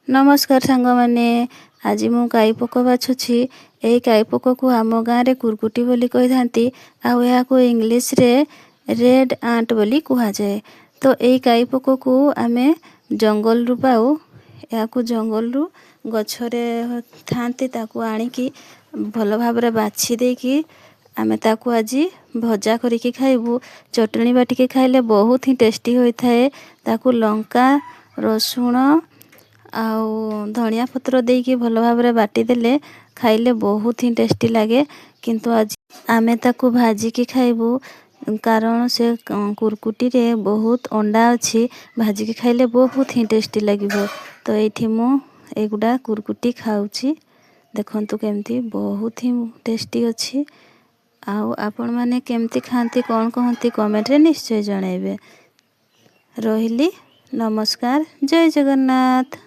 नमस्कार सांग मैंने आज मु गाई पोक बाछुची। यही गाई पोक को आम गाँव में कुरकुटी बोली कही थांती। को इंग्लिश रे रेड आंट बोली कह जाए। तो यही गाई पोक को आमे जंगल रु पाऊ। या जंगल रु गछरे थांती ताकू आनिकी भल भाव बाछि देकी आमे ताकू आज भजा करिकी खाइबू। चटणी बाटिके खाइले बहुत ही टेस्टी होता है। ताकू लंका रसुण आउ धनिया पत्र देकी भल भाव बाटी देले खाइले बहुत ही टेस्टी लगे। किंतु आज आमे ताकू भाजिकी खाइबू कारण से कुरकुटी रे बहुत अंडा अच्छी। भाजिकी खाइले बहुत ही टेस्टी लगिबो। तो एठी मु एगुडा कुरकुटी खाउची देखंतु केमती बहुत ही टेस्टी अच्छी। आउ आपण माने केमती खांती कौन कहती कमेंट रे निश्चय जणाइबे। रहिली नमस्कार, जय जगन्नाथ।